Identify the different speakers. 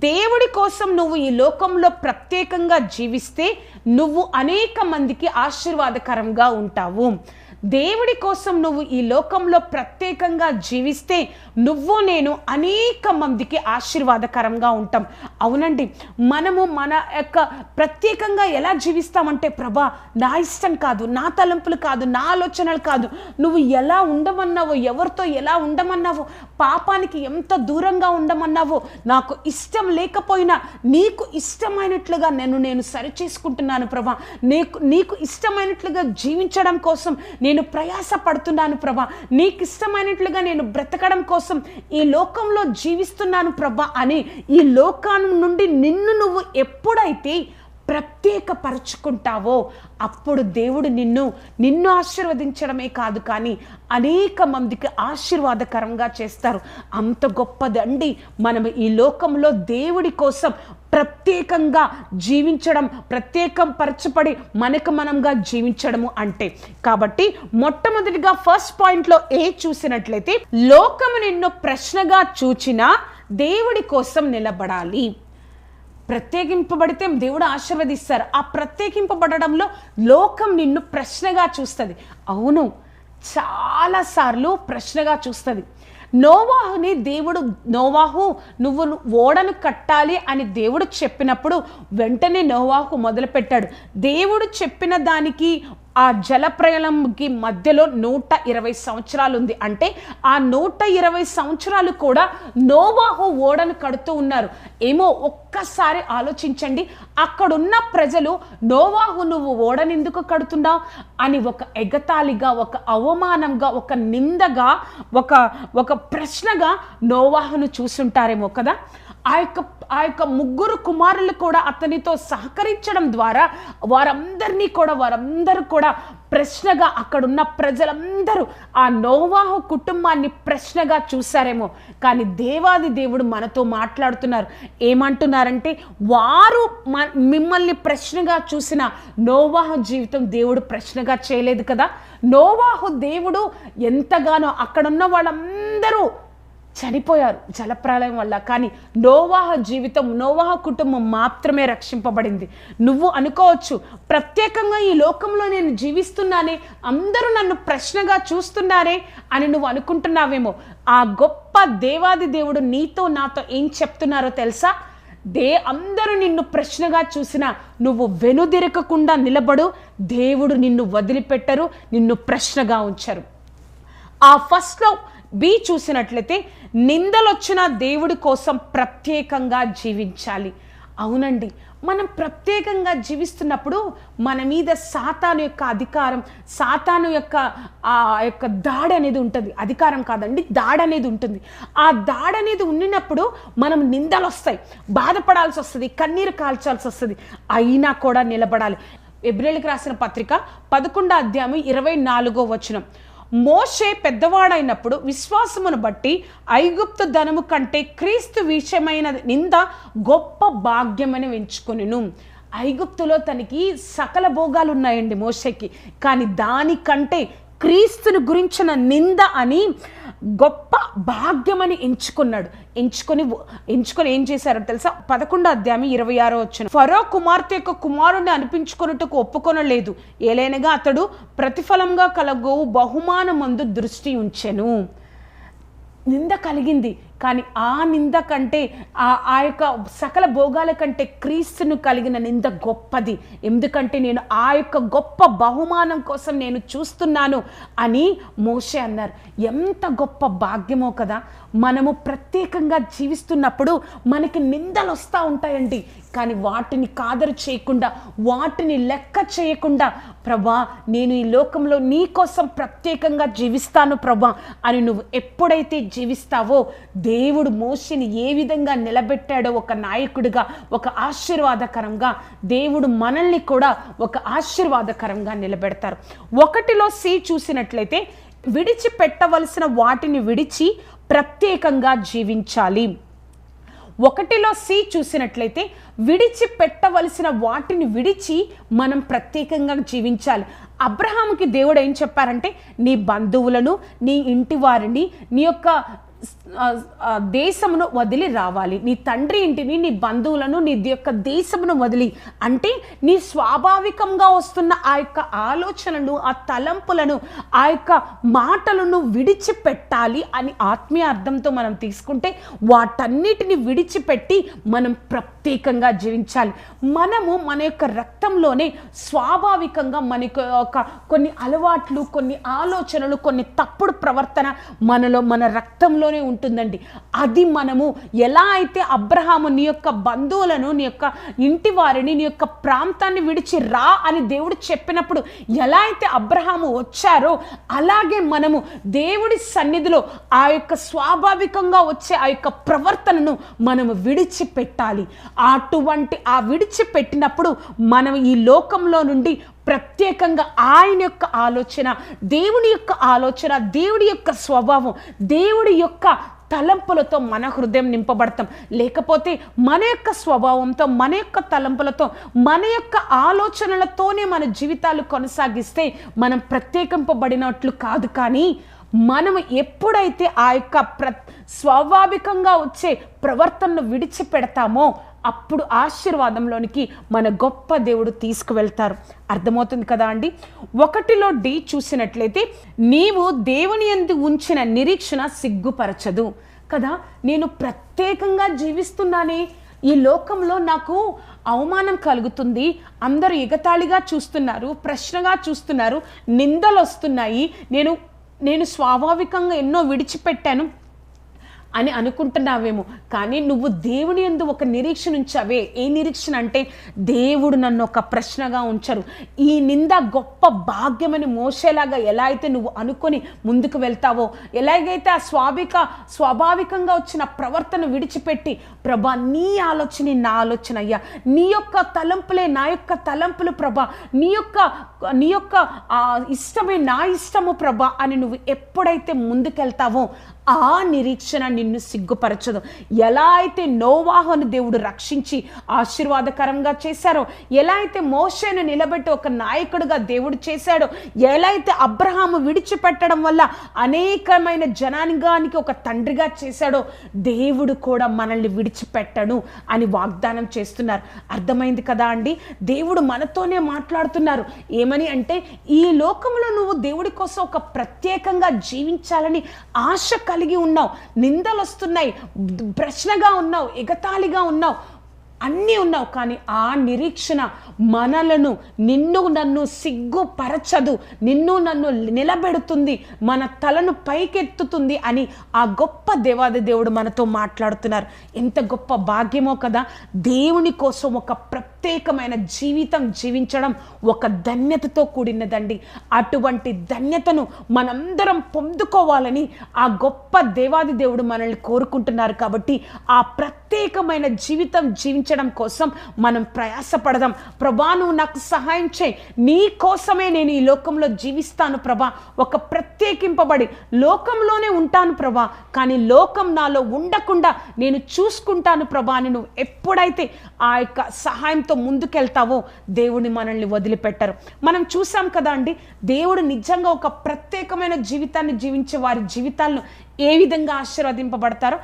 Speaker 1: దేవుడి కోసం నువ్వు ఈ లోకంలో ప్రత్యేకంగా జీవిస్తే నువ్వు అనేక మందికి ఆశీర్వాదకరంగా ఉంటావు. దేవుడి కోసం నువ్వు ఈ లోకంలో ప్రత్యేకంగా జీవిస్తే నువ్వు నేను అనేక మందికి ఆశీర్వాదకరంగా ఉంటాం. అవునండి, మనము మన యొక్క ప్రత్యేకంగా ఎలా జీవిస్తామంటే, ప్రభా నా ఇష్టం కాదు, నా తలంపులు కాదు, నా ఆలోచనలు కాదు, నువ్వు ఎలా ఉండమన్నావో, ఎవరితో ఎలా ఉండమన్నావో, పాపానికి ఎంత దూరంగా ఉండమన్నావో, నాకు ఇష్టం లేకపోయినా నీకు ఇష్టమైనట్లుగా నేను సరిచేసుకుంటున్నాను ప్రభా. నీకు ఇష్టమైనట్లుగా జీవించడం కోసం నేను ప్రయాసపడుతున్నాను ప్రభా. నీకు ఇష్టమైనట్లుగా నేను బ్రతకడం కోసం ఈ లోకంలో జీవిస్తున్నాను ప్రభా అని ఈ లోకం నుండి నిన్ను నువ్వు ఎప్పుడైతే ప్రత్యేకపరచుకుంటావో అప్పుడు దేవుడు నిన్ను ఆశీర్వదించడమే కాదు, కానీ అనేక మందికి ఆశీర్వాదకరంగా చేస్తారు. అంత గొప్పదండి మనం ఈ లోకంలో దేవుడి కోసం ప్రత్యేకంగా జీవించడం, ప్రత్యేకం పరచబడి మనకు మనంగా జీవించడము అంటే. కాబట్టి మొట్టమొదటిగా ఫస్ట్ పాయింట్లో చూసినట్లయితే, లోకము నిన్ను ప్రశ్నగా చూచినా దేవుడి కోసం నిలబడాలి. ప్రత్యేకింపబడితే దేవుడు ఆశీర్వదిస్తారు. ఆ ప్రత్యేకింపబడడంలో లోకం నిన్ను ప్రశ్నగా చూస్తుంది. అవును, చాలాసార్లు ప్రశ్నగా చూస్తుంది. నోవాహు నువ్వు ఓడను కట్టాలి అని దేవుడు చెప్పినప్పుడు వెంటనే నోవాహు మొదలుపెట్టాడు. దేవుడు చెప్పిన దానికి ఆ జలప్రలయంకి మధ్యలో 120 సంవత్సరాలు ఉంది. అంటే ఆ 120 సంవత్సరాలు కూడా నోవాహు ఓడను కడుతూ ఉన్నారు. ఏమో ఒక్కసారి ఆలోచించండి, అక్కడున్న ప్రజలు నోవాహు నువ్వు ఓడనెందుకు కడుతున్నావు అని ఒక ఎగతాళిగా, ఒక అవమానంగా, ఒక నిందగా, ఒక ప్రశ్నగా నోవాహును చూసుంటారేమో కదా. ఆ యొక్క ముగ్గురు కుమారులు కూడా అతనితో సహకరించడం ద్వారా వారందరూ కూడా ప్రశ్నగా, అక్కడున్న ప్రజలందరూ ఆ నోవాహు కుటుంబాన్ని ప్రశ్నగా చూశారేమో. కానీ దేవాది దేవుడు మనతో మాట్లాడుతున్నారు. ఏమంటున్నారంటే, వారు మిమ్మల్ని ప్రశ్నగా చూసిన నోవాహు జీవితం దేవుడు ప్రశ్నగా చేయలేదు కదా. నోవాహు దేవుడు ఎంతగానో, అక్కడున్న వాళ్ళందరూ చనిపోయారు జలప్రలయం వల్ల, కానీ నోవాహు జీవితం, నోవాహు కుటుంబం మాత్రమే రక్షింపబడింది. నువ్వు అనుకోవచ్చు, ప్రత్యేకంగా ఈ లోకంలో నేను జీవిస్తున్నానే, అందరూ నన్ను ప్రశ్నగా చూస్తున్నారే అని నువ్వు అనుకుంటున్నావేమో. ఆ గొప్ప దేవాది దేవుడు నీతో నాతో ఏం చెప్తున్నారో తెలుసా? అందరూ నిన్ను ప్రశ్నగా చూసినా నువ్వు వెనుదిరగకుండా నిలబడు. దేవుడు నిన్ను వదిలిపెట్టరు, నిన్ను ప్రశ్నగా ఉంచరు. ఆ ఫస్ట్లో చూసినట్లయితే, నిందలొచ్చిన దేవుడి కోసం ప్రత్యేకంగా జీవించాలి. అవునండి, మనం ప్రత్యేకంగా జీవిస్తున్నప్పుడు మన మీద సాతాను యొక్క అధికారం, సాతాను యొక్క దాడి అనేది ఉంటుంది. అధికారం కాదండి, దాడి అనేది ఉంటుంది. ఆ దాడి అనేది ఉన్నప్పుడు మనం నిందలు వస్తాయి, బాధపడాల్సి వస్తుంది, కన్నీరు కాల్చాల్సి వస్తుంది. అయినా కూడా నిలబడాలి. ఎబ్రేలుకి రాసిన పత్రిక 11వ అధ్యాయం 24వ వచనం, మోషే పెద్దవాడైనప్పుడు విశ్వాసమును బట్టి ఐగుప్తు ధనము కంటే క్రీస్తు విషయమైన నింద గొప్ప భాగ్యమని ఎంచుకొనెను. ఐగుప్తులో తనకి సకల భోగాలు ఉన్నాయండి మోషేకి, కానీ దానికంటే క్రీస్తుని గురించిన నింద అని గొప్ప భాగ్యమని ఎంచుకొని ఏం చేశారో తెలుసా? 11వ అధ్యాయం 26వ వచనం, ఫరో కుమార్తె యొక్క కుమారుడిని అనిపించుకొనుటకు ఒప్పుకొనలేదు, ఏలైనగా అతడు ప్రతిఫలంగా కలగో బహుమానమందు దృష్టి ఉంచెను. నింద కలిగింది, కానీ ఆ నింద కంటే, ఆ యొక్క సకల భోగాల కంటే క్రీస్తును కలిగిన నింద గొప్పది. ఎందుకంటే నేను ఆ యొక్క గొప్ప బహుమానం కోసం నేను చూస్తున్నాను అని మోషే అన్నారు. ఎంత గొప్ప భాగ్యమో కదా. మనము ప్రత్యేకంగా జీవిస్తున్నప్పుడు మనకి నిందలు వస్తూ ఉంటాయండి, కానీ వాటిని కాదరు చేయకుండా, వాటిని లెక్క చేయకుండా, ప్రభా నేను ఈ లోకంలో నీ కోసం ప్రత్యేకంగా జీవిస్తాను ప్రభా అని నువ్వు ఎప్పుడైతే జీవిస్తావో, దేవుడు మోషేని ఏ విధంగా నిలబెట్టాడో ఒక నాయకుడిగా, ఒక ఆశీర్వాదకరంగా, దేవుడు మనల్ని కూడా ఒక ఆశీర్వాదకరంగా నిలబెడతారు. 1లో చూసినట్లయితే, విడిచిపెట్టవలసిన వాటిని విడిచి ప్రత్యేకంగా జీవించాలి. 1లో చూసినట్లయితే, విడిచిపెట్టవలసిన వాటిని విడిచి మనం ప్రత్యేకంగా జీవించాలి. అబ్రహాముకి దేవుడు ఏం చెప్పారంటే, నీ బంధువులను, నీ ఇంటి వారిని, నీ యొక్క దేశమును వదిలి రావాలి. నీ తండ్రి ఇంటిని, నీ బంధువులను, నీ యొక్క దేశమును వదిలి, అంటే నీ స్వాభావికంగా వస్తున్న ఆ యొక్క ఆలోచనలు, ఆ తలంపులను, ఆ యొక్క మాటలను విడిచిపెట్టాలి అని ఆత్మీయ అర్థంతో మనం తీసుకుంటే వాటన్నిటిని విడిచిపెట్టి మనం ప్రత్యేకంగా జీవించాలి. మనము మన యొక్క రక్తంలోనే స్వాభావికంగా మనకు ఒక కొన్ని అలవాట్లు, కొన్ని ఆలోచనలు, కొన్ని తప్పుడు ప్రవర్తన మనలో, మన రక్తంలోనే ఉంటుందండి. అది మనము ఎలా అయితే అబ్రహాము నీ యొక్క బంధువులను, నీ యొక్క ఇంటి వారిని, నీ యొక్క ప్రాంతాన్ని విడిచి రా అని దేవుడు చెప్పినప్పుడు ఎలా అయితే అబ్రహాము వచ్చారో అలాగే మనము దేవుడి సన్నిధిలో ఆ యొక్క స్వాభావికంగా వచ్చే ఆ యొక్క ప్రవర్తనను మనము విడిచిపెట్టాలి. అటువంటి ఆ విడిచిపెట్టినప్పుడు మనం ఈ లోకంలో నుండి ప్రత్యేకంగా ఆయన యొక్క ఆలోచన, దేవుని యొక్క ఆలోచన, దేవుడి యొక్క స్వభావం, దేవుడి యొక్క తలంపులతో మన హృదయం నింపబడతాం. లేకపోతే మన యొక్క స్వభావంతో, మన యొక్క తలంపులతో, మన యొక్క ఆలోచనలతోనే మన జీవితాలు కొనసాగిస్తే మనం ప్రత్యేకింపబడినట్లు కాదు. కానీ మనం ఎప్పుడైతే ఆ యొక్క స్వాభావికంగా వచ్చే ప్రవర్తనను విడిచిపెడతామో అప్పుడు ఆశీర్వాదంలోనికి మన గొప్ప దేవుడు తీసుకువెళ్తారు. అర్థమవుతుంది కదా అండి. 1 D చూసినట్లయితే, నీవు దేవుని యందు ఉంచిన నిరీక్షణ సిగ్గుపరచదు కదా. నేను ప్రత్యేకంగా జీవిస్తున్నానే, ఈ లోకంలో నాకు అవమానం కలుగుతుంది, అందరూ ఎగతాళిగా చూస్తున్నారు, ప్రశ్నగా చూస్తున్నారు, నిందలు వస్తున్నాయి, నేను స్వాభావికంగా ఎన్నో విడిచిపెట్టాను అని అనుకుంటున్నావేమో. కానీ నువ్వు దేవుని యందు ఒక నిరీక్షణ ఉంచావే. ఏ నిరీక్షణ అంటే, దేవుడు నన్ను ఒక ప్రశ్నగా ఉంచరు, ఈ నింద గొప్ప భాగ్యమని మోసేలాగా ఎలా అయితే నువ్వు అనుకొని ముందుకు వెళ్తావో, ఎలాగైతే ఆ స్వాభావికంగా వచ్చిన ప్రవర్తన విడిచిపెట్టి, ప్రభా నీ ఆలోచన నా ఆలోచన అయ్యా, నీ యొక్క తలంపులే నా యొక్క తలంపులు ప్రభా, నీ యొక్క ఇష్టమే నా ఇష్టము ప్రభా అని నువ్వు ఎప్పుడైతే ముందుకెళ్తావో ఆ నిరీక్షణ నిన్ను సిగ్గుపరచదు. ఎలా అయితే నోవాహును దేవుడు రక్షించి ఆశీర్వాదకరంగా చేశారో, ఎలా అయితే మోషేను నిలబెట్టి ఒక నాయకుడిగా దేవుడు చేశాడో, ఎలా అయితే అబ్రహాము విడిచిపెట్టడం వల్ల అనేకమైన జనాంగానికి ఒక తండ్రిగా చేశాడో, దేవుడు కూడా మనల్ని విడిచిపెట్టను అని వాగ్దానం చేస్తున్నారు. అర్థమైంది కదా అండి. దేవుడు మనతోనే మాట్లాడుతున్నారు. ఏమని అంటే, ఈ లోకంలో నువ్వు దేవుడి కోసం ఒక ప్రత్యేకంగా జీవించాలని ఆశ కలిగి ఉన్నావు, నిందలు వస్తున్నాయి, ప్రశ్నగా ఉన్నావు, ఎగతాళిగా ఉన్నావు, అన్నీ ఉన్నావు. కానీ ఆ నిరీక్షణ నిన్ను నన్ను సిగ్గుపరచదు, నిన్ను నన్ను నిలబెడుతుంది, మన తలను పైకెత్తుతుంది అని ఆ గొప్ప దేవాది దేవుడు మనతో మాట్లాడుతున్నారు. ఎంత గొప్ప భాగ్యమో కదా. దేవుని కోసం ఒక ప్రత్యేకమైన జీవితం జీవించడం ఒక ధన్యతతో కూడినదండి. అటువంటి ధన్యతను మనందరం పొందుకోవాలని ఆ గొప్ప దేవాది దేవుడు మనల్ని కోరుకుంటున్నారు. కాబట్టి ఆ ప్రత్యేకమైన జీవితం జీవించడం కోసం మనం ప్రయాసపడదాం. ప్రభా నువ్వు నాకు సహాయం చేయి, నీ కోసమే నేను ఈ లోకంలో జీవిస్తాను ప్రభా, ఒక ప్రత్యేకింపబడి లోకంలోనే ఉంటాను ప్రభా, కానీ లోకం నాలో ఉండకుండా నేను చూసుకుంటాను ప్రభా అని నువ్వు ఎప్పుడైతే ఆ యొక్క సహాయంతో ముందుకెళ్తావో దేవుని మనల్ని వదిలిపెట్టరు. మనం చూసాం కదా అండి, దేవుడు నిజంగా ఒక ప్రత్యేకమైన జీవితాన్ని జీవించే వారి జీవితాలను ఏ విధంగా ఆశీర్వదింపబడతారో